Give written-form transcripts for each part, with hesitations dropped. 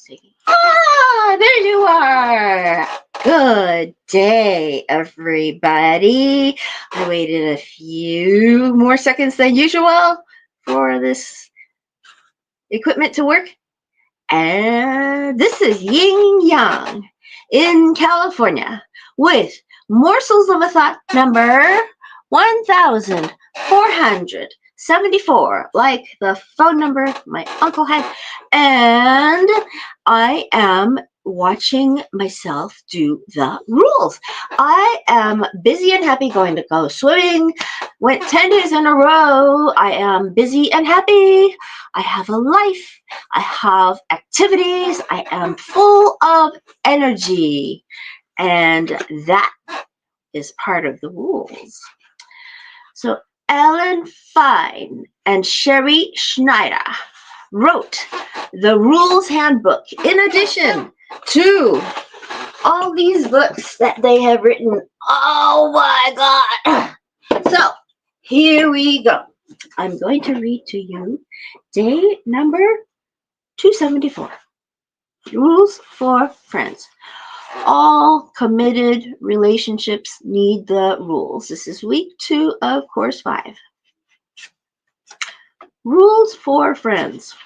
singing. Ah, there you are. Good day, everybody. I waited a few more seconds than usual for this equipment to work. And this is Yin Yang in California with Morsels of a Thought number 1474, like the phone number my uncle had. And I am watching myself do the rules. I am busy and happy going to go swimming. Went 10 days in a row. I am busy and happy. I have a life. I have activities. I am full of energy. And that is part of the rules. So Ellen Fein and Sherrie Schneider wrote the Rules Handbook in addition to all these books that they have written. Oh my God. So here we go. I'm going to read to you day number 274. Rules for friends. All committed relationships need the rules. This is week 2 of course 5. Rules for friends.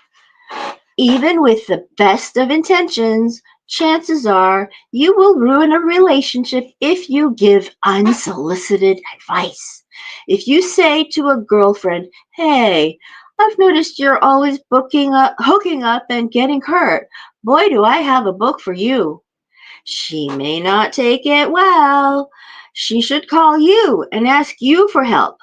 Even with the best of intentions, chances are you will ruin a relationship if you give unsolicited advice. If you say to a girlfriend, "Hey, I've noticed you're always hooking up and getting hurt. Boy, do I have a book for you." She may not take it well. She should call you and ask you for help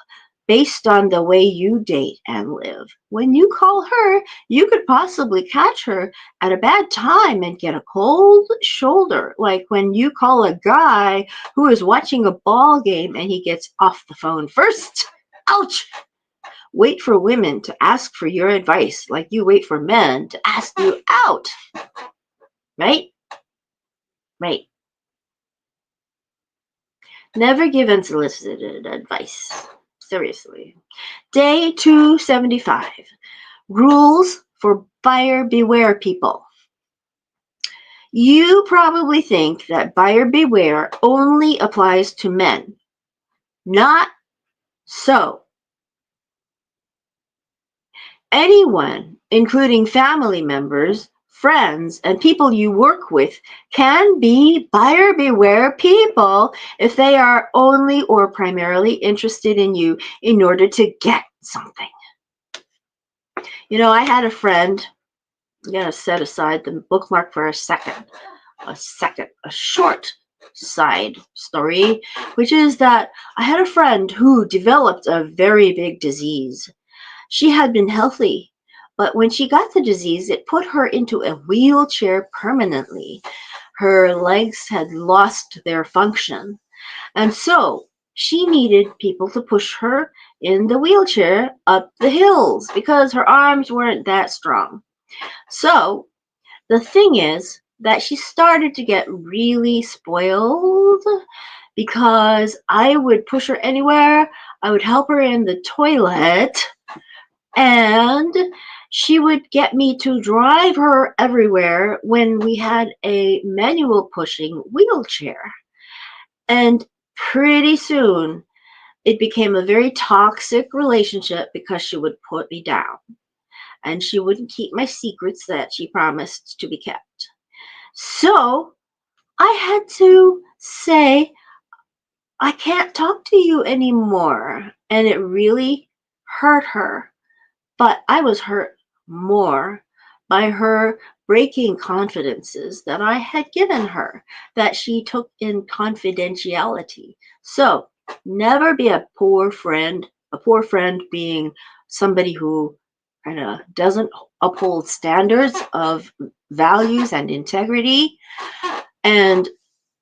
based on the way you date and live. When you call her, you could possibly catch her at a bad time and get a cold shoulder, like when you call a guy who is watching a ball game and he gets off the phone first. Ouch! Wait for women to ask for your advice like you wait for men to ask you out. Right? Right. Never give unsolicited advice. Seriously. Day 275. Rules for buyer beware people. You probably think that buyer beware only applies to men. Not so. Anyone, including family members, friends, and people you work with, can be buyer beware people if they are only or primarily interested in you in order to get something. You know, I had a friend, I'm going to set aside the bookmark for a short side story, which is that I had a friend who developed a very big disease. She had been healthy, but when she got the disease, it put her into a wheelchair permanently. Her legs had lost their function, and so she needed people to push her in the wheelchair up the hills because her arms weren't that strong. So the thing is that she started to get really spoiled because I would push her anywhere. I would help her in the toilet, and she would get me to drive her everywhere when we had a manual pushing wheelchair. And pretty soon, it became a very toxic relationship because she would put me down and she wouldn't keep my secrets that she promised to be kept. So I had to say, "I can't talk to you anymore." And it really hurt her. But I was hurt more by her breaking confidences that I had given her, that she took in confidentiality. So never be a poor friend being somebody who kind of doesn't uphold standards of values and integrity. And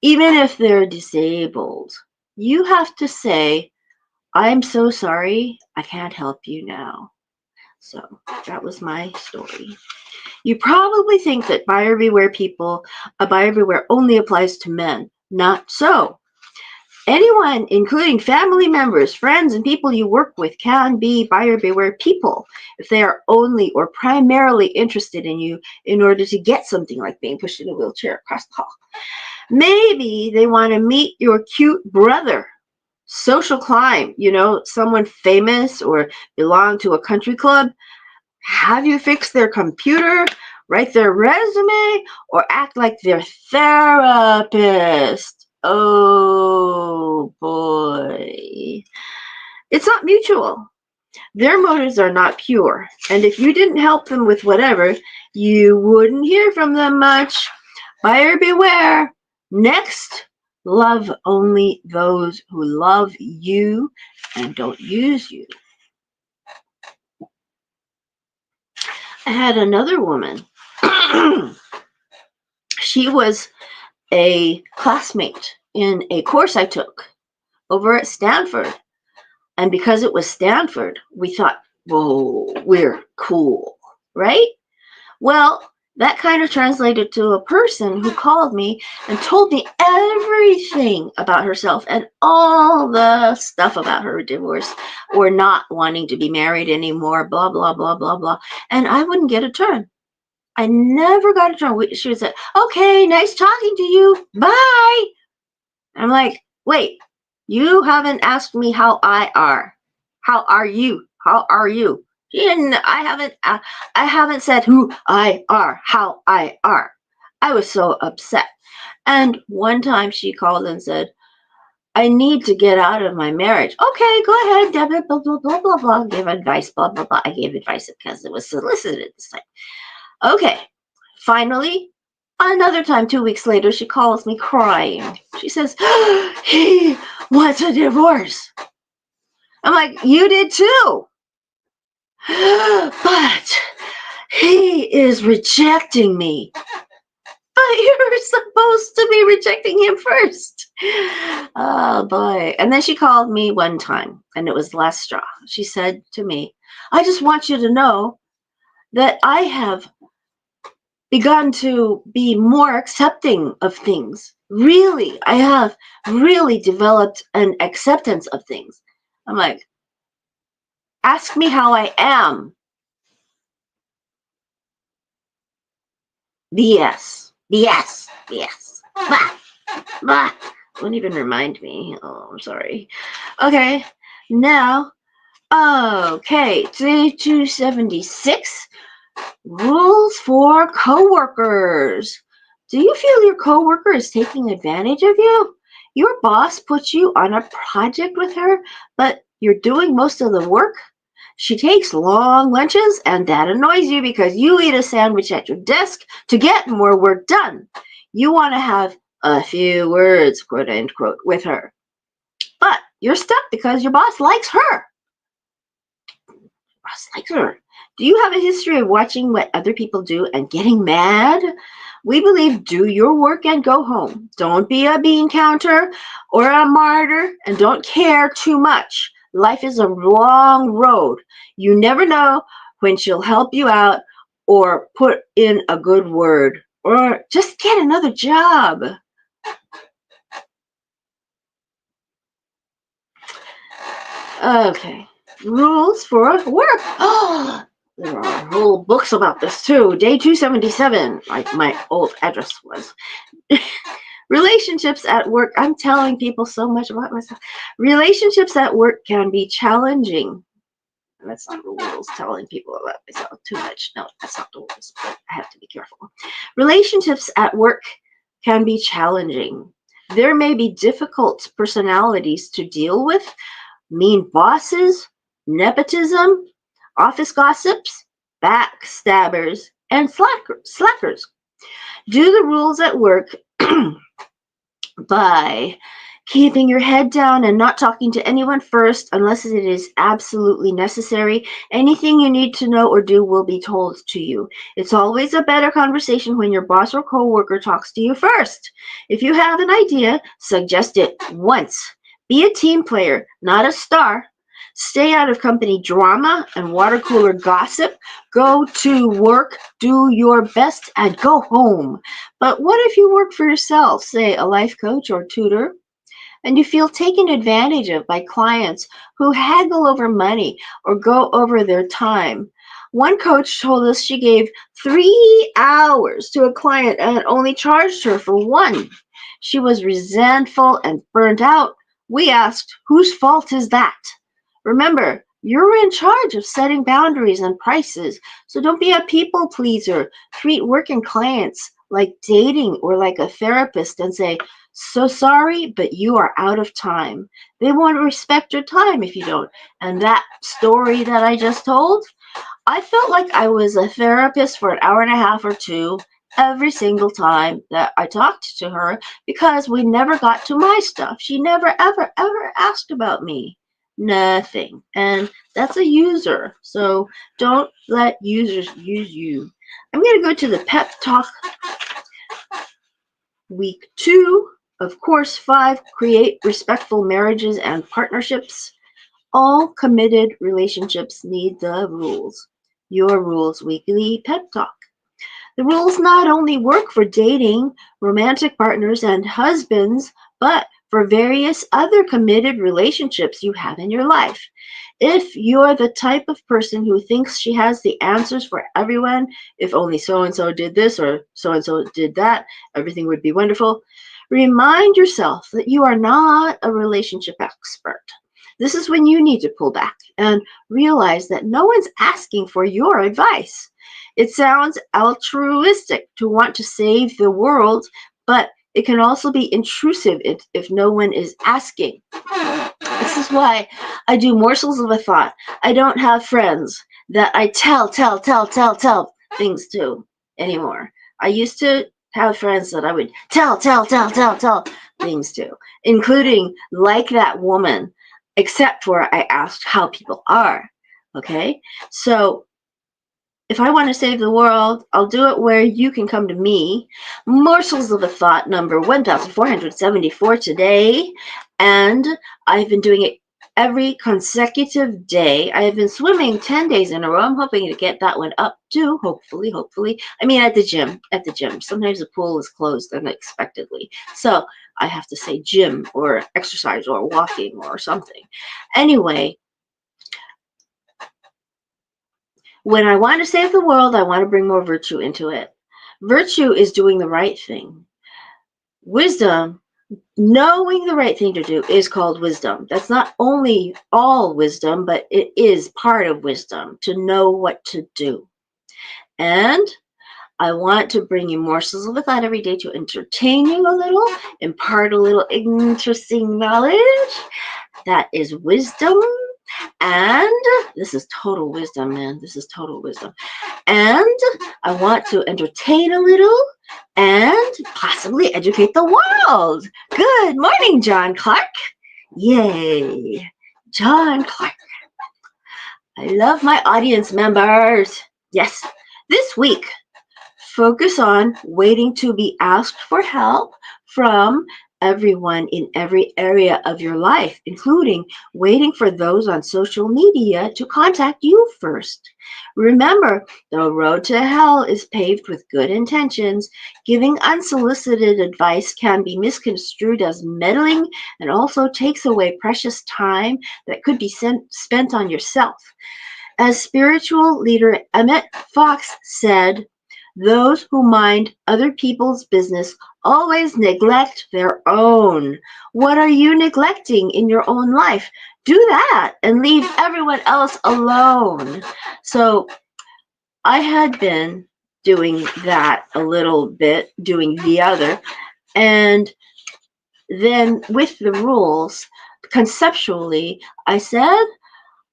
even if they're disabled, you have to say, "I'm so sorry, I can't help you now." So that was my story. You probably think that buyer beware only applies to men. Not so. Anyone, including family members, friends, and people you work with, can be buyer beware people if they are only or primarily interested in you in order to get something like being pushed in a wheelchair across the hall. Maybe they want to meet your cute brother. Social climb, someone famous or belong to a country club. Have you fix their computer, write their resume, or act like their therapist? Oh boy. It's not mutual. Their motives are not pure. And if you didn't help them with whatever, you wouldn't hear from them much. Buyer beware. Next, love only those who love you and don't use you. I had another woman. She was a classmate in a course I took over at Stanford. And because it was Stanford, we thought, whoa, we're cool, right? Well, that kind of translated to a person who called me and told me everything about herself and all the stuff about her divorce or not wanting to be married anymore, blah, blah, blah, blah, blah. And I wouldn't get a turn. I never got a turn. She would say, okay, nice talking to you. Bye. I'm like, wait, you haven't asked me how I are. How are you? How are you? I haven't said who I are, how I are. I was so upset. And one time she called and said, I need to get out of my marriage. Okay, go ahead, Debit, blah, blah, blah, blah, blah. Give advice, blah, blah, blah. I gave advice because it was solicited this time. Okay, finally, another time, 2 weeks later, she calls me crying. She says, he wants a divorce. I'm like, you did too. But he is rejecting me. But you're supposed to be rejecting him first. Oh boy. And then she called me one time, and it was the last straw. She said to me, I just want you to know that I have begun to be more accepting of things. Really, I have really developed an acceptance of things. I'm like, ask me how I am. BS. BS. BS. Bah. Bah. Wouldn't even remind me. Oh, I'm sorry. Okay. Now, okay. Day 276. Rules for coworkers. Do you feel your coworker is taking advantage of you? Your boss puts you on a project with her, but you're doing most of the work? She takes long lunches, and that annoys you because you eat a sandwich at your desk to get more work done. You want to have a few words, quote unquote, with her. But you're stuck because your boss likes her. Boss likes her. Do you have a history of watching what other people do and getting mad? We believe do your work and go home. Don't be a bean counter or a martyr, and don't care too much. Life is a long road. You never know when she'll help you out or put in a good word or just get another job. Okay. Rules for work. Oh, there are whole books about this too. Day 277, like my old address was. Relationships at work. I'm telling people so much about myself. Relationships at work can be challenging. That's not the rules, telling people about myself too much. No, that's not the rules, but I have to be careful. Relationships at work can be challenging. There may be difficult personalities to deal with, mean bosses, nepotism, office gossips, backstabbers, and slackers. Do the rules at work by keeping your head down and not talking to anyone first unless it is absolutely necessary. Anything you need to know or do will be told to you. It's always a better conversation when your boss or coworker talks to you first. If you have an idea, suggest it once. Be a team player, not a star. Stay out of company drama and water cooler gossip. Go to work, do your best, and go home. But what if you work for yourself, say a life coach or tutor, and you feel taken advantage of by clients who haggle over money or go over their time. One coach told us she gave 3 hours to a client and only charged her for one. She was resentful and burnt out. We asked, whose fault is that? Remember, you're in charge of setting boundaries and prices, so don't be a people pleaser. Treat working clients like dating or like a therapist and say, so sorry, but you are out of time. They won't respect your time if you don't. And that story that I just told, I felt like I was a therapist for an hour and a half or two every single time that I talked to her because we never got to my stuff. She never, ever, ever asked about me. Nothing. And that's a user. So don't let users use you. I'm going to go to the pep talk week 2 of course 5, create respectful marriages and partnerships. All committed relationships need the rules. Your Rules Weekly Pep Talk. The rules not only work for dating, romantic partners, and husbands, but for various other committed relationships you have in your life. If you're the type of person who thinks she has the answers for everyone, if only so and so did this or so and so did that, everything would be wonderful. Remind yourself that you are not a relationship expert. This is when you need to pull back and realize that no one's asking for your advice. It sounds altruistic to want to save the world, but it can also be intrusive if no one is asking. This is why I do morsels of a thought. I don't have friends that I tell things to anymore. I used to have friends that I would tell things to, including like that woman, except for I asked how people are. Okay? So if I want to save the world, I'll do it where you can come to me. Morsels of a Thought number 1474 today. And I've been doing it every consecutive day. I have been swimming 10 days in a row. I'm hoping to get that one up too, hopefully. I mean, at the gym. Sometimes the pool is closed unexpectedly. So I have to say gym or exercise or walking or something. Anyway, when I want to save the world, I want to bring more virtue into it. Virtue is doing the right thing. Wisdom, knowing the right thing to do, is called wisdom. That's not only all wisdom, but it is part of wisdom to know what to do. And I want to bring you morsels of a thought every day to entertain you a little, impart a little interesting knowledge. That is wisdom. And this is total wisdom, man. This is total wisdom. And I want to entertain a little and possibly educate the world. Good morning, John Clark. Yay. John Clark. I love my audience members. Yes. This week, focus on waiting to be asked for help from everyone in every area of your life, including waiting for those on social media to contact you first. Remember, the road to hell is paved with good intentions. Giving unsolicited advice can be misconstrued as meddling and also takes away precious time that could be spent on yourself. As spiritual leader Emmett Fox said, those who mind other people's business always neglect their own. What are you neglecting in your own life? Do that and leave everyone else alone. So I had been doing that a little bit, doing the other. And then with the rules, conceptually, I said,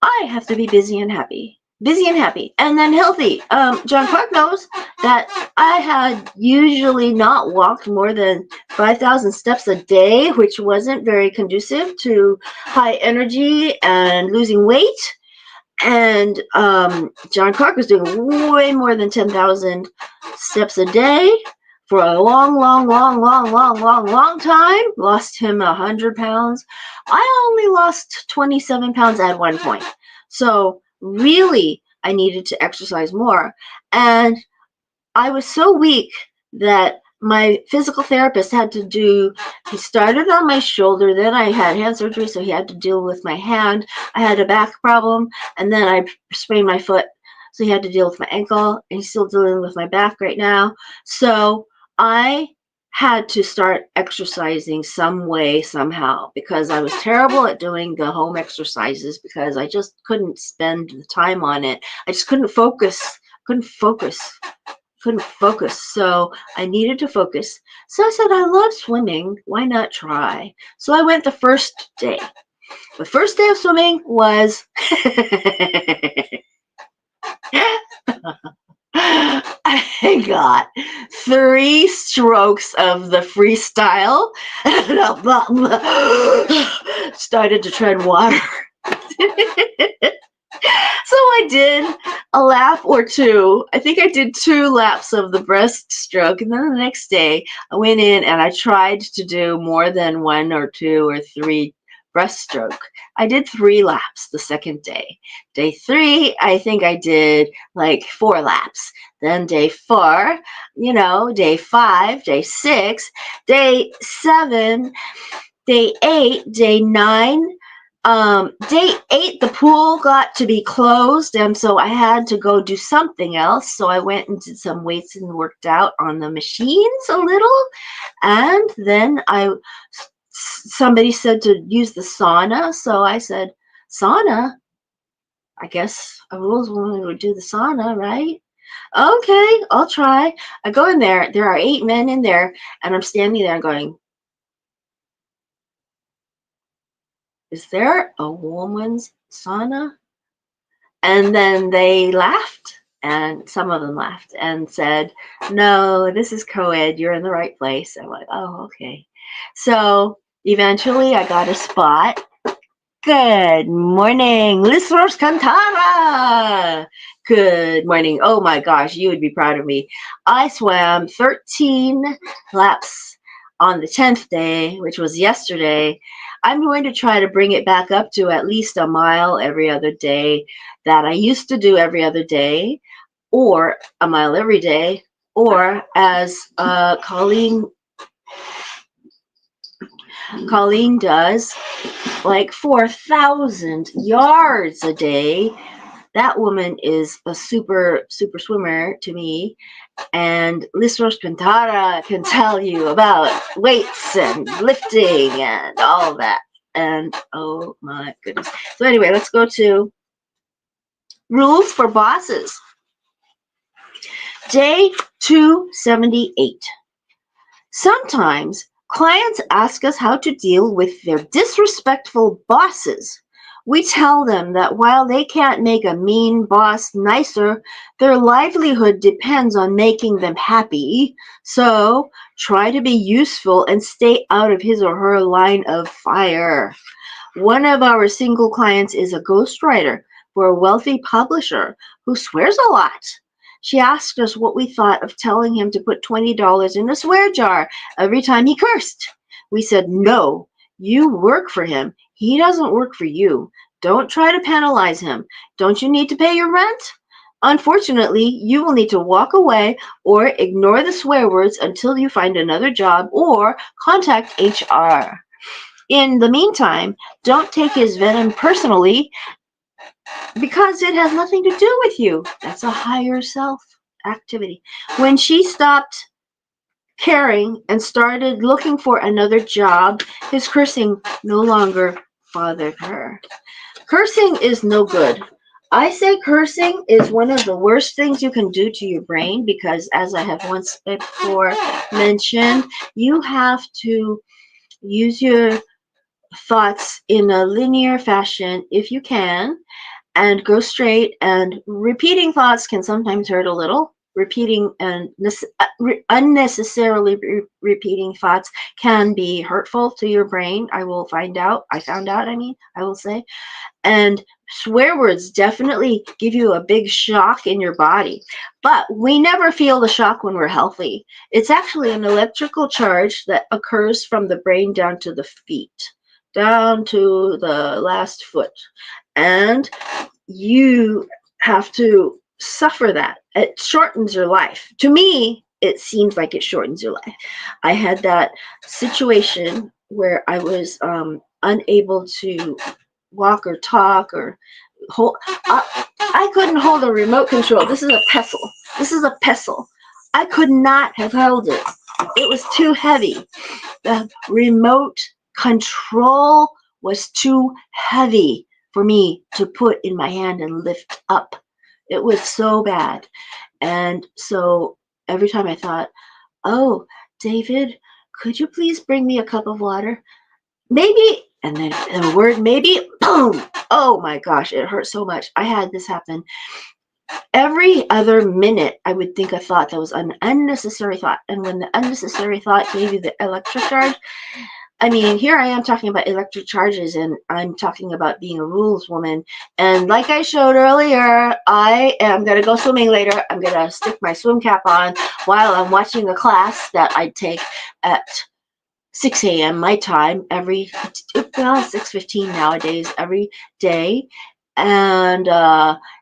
I have to be busy and happy. Busy and happy, and then healthy. John Clark knows that I had usually not walked more than 5,000 steps a day, which wasn't very conducive to high energy and losing weight. And John Clark was doing way more than 10,000 steps a day for a long time. Lost him 100 pounds. I only lost 27 pounds at one point. So really, I needed to exercise more. And I was so weak that my physical therapist had to do, he started on my shoulder, then I had hand surgery, so he had to deal with my hand. I had a back problem, and then I sprained my foot, so he had to deal with my ankle, and he's still dealing with my back right now. So I had to start exercising some way, somehow, because I was terrible at doing the home exercises because I just couldn't spend the time on it. I just couldn't focus, couldn't focus couldn't focus, so I needed to focus. So I said, I love swimming. Why not try? So I went the first day. The first day of swimming was I got 3 strokes of the freestyle and started to tread water. So I did a lap or two. I think I did 2 laps of the breaststroke. And then the next day I went in and I tried to do more than 1 or 2 or 3 breaststroke. I did 3 laps the second day. Day 3, I think I did like 4 laps. Then day 4, day 5, day 6, day 7, day 8, day 9. Day 8, the pool got to be closed, and so I had to go do something else. So I went and did some weights and worked out on the machines a little. And then somebody said to use the sauna. So I said, sauna? I guess a rules woman would do the sauna, right? Okay, I'll try. I go in there. There are 8 men in there, and I'm standing there going, is there a woman's sauna? And then they laughed, and some of them laughed and said, no, this is co-ed. You're in the right place. I'm like, oh, okay. So eventually I got a spot. Good morning, listeners Cantara. Good morning. Oh my gosh, you would be proud of me. I swam 13 laps on the 10th day, which was yesterday. I'm going to try to bring it back up to at least a mile every other day that I used to do every other day, or a mile every day, or as Colleen does, like 4,000 yards a day. That woman is a super swimmer to me. And Lisros Cantara can tell you about weights and lifting and all that. And oh my goodness. So anyway, let's go to rules for bosses. Day 278. Sometimes clients ask us how to deal with their disrespectful bosses. We tell them that while they can't make a mean boss nicer, their livelihood depends on making them happy. So try to be useful and stay out of his or her line of fire. One of our single clients is a ghostwriter for a wealthy publisher who swears a lot. She asked us what we thought of telling him to put $20 in a swear jar every time he cursed. We said, no, you work for him. He doesn't work for you. Don't try to penalize him. Don't you need to pay your rent? Unfortunately, you will need to walk away or ignore the swear words until you find another job or contact HR. In the meantime, don't take his venom personally because it has nothing to do with you. That's a higher self activity. When she stopped caring and started looking for another job, his cursing no longer bothered her. Cursing is no good. I say cursing is one of the worst things you can do to your brain because, as I have once before mentioned, you have to use your thoughts in a linear fashion if you can, and go straight. And repeating thoughts can sometimes hurt a little. Repeating and unnecessarily repeating thoughts can be hurtful to your brain. I found out, I will say. And swear words definitely give you a big shock in your body. But we never feel the shock when we're healthy. It's actually an electrical charge that occurs from the brain down to the feet, down to the last foot. And you have to suffer that. It shortens your life. To me, it seems like it shortens your life. I had that situation where I was unable to walk or talk or hold. I couldn't hold a remote control. This is a pestle. This is a pestle. I could not have held it. It was too heavy. The remote control was too heavy for me to put in my hand and lift up. It was so bad. And so every time I thought, oh, David, could you please bring me a cup of water? Maybe. And then the word maybe, boom. Oh my gosh, it hurt so much. I had this happen every other minute. I would think a thought that was an unnecessary thought. And when the unnecessary thought gave you the electric charge, I mean, here I am talking about electric charges, and I'm talking about being a rules woman. And like I showed earlier, I am going to go swimming later. I'm going to stick my swim cap on while I'm watching a class that I take at 6 a.m. my time every, well, 6:15 nowadays, every day. And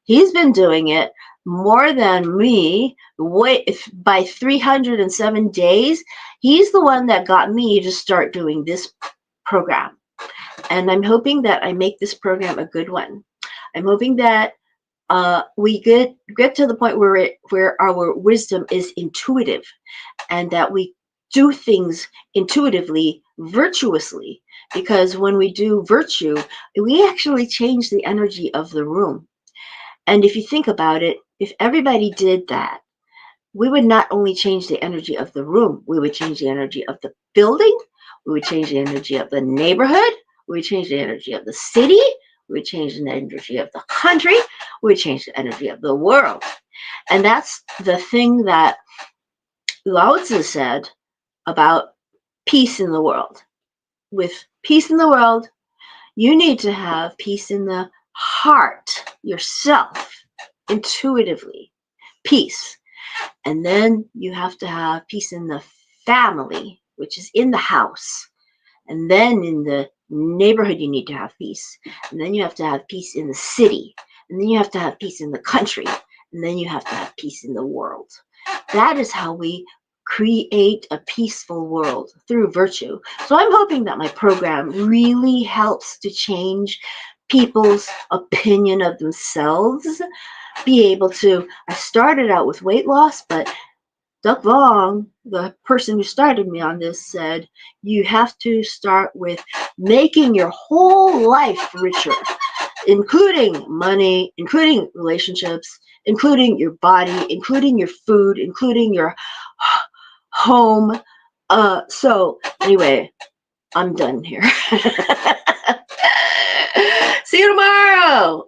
he's been doing it more than me. By 307 days, he's the one that got me to start doing this program. And I'm hoping that I make this program a good one. I'm hoping that we get to the point where our wisdom is intuitive, and that we do things intuitively, virtuously, because when we do virtue, we actually change the energy of the room. And if you think about it, if everybody did that, we would not only change the energy of the room, we would change the energy of the building, we would change the energy of the neighborhood, we would change the energy of the city, we would change the energy of the country, we would change the energy of the world. And that's the thing that Lao-Tzu said about peace in the world. With peace in the world, you need to have peace in the heart, yourself, intuitively, peace. And then you have to have peace in the family, which is in the house. And then in the neighborhood, you need to have peace. And then you have to have peace in the city. And then you have to have peace in the country. And then you have to have peace in the world. That is how we create a peaceful world, through virtue. So I'm hoping that my program really helps to change people's opinion of themselves. Be able to, I started out with weight loss, but Duck Long, the person who started me on this, said you have to start with making your whole life richer, including money, including relationships, including your body, including your food, including your home. So anyway, I'm done here. See you tomorrow.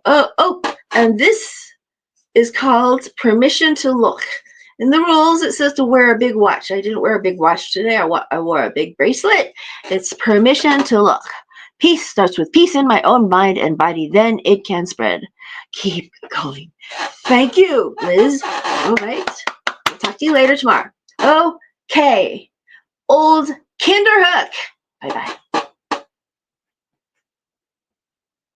And this is called Permission to Look. In the rules, it says to wear a big watch. I didn't wear a big watch today. I wore a big bracelet. It's permission to look. Peace starts with peace in my own mind and body. Then it can spread. Keep going. Thank you, Liz. All right. I'll talk to you later tomorrow. Okay. Old Kinderhook. Bye-bye.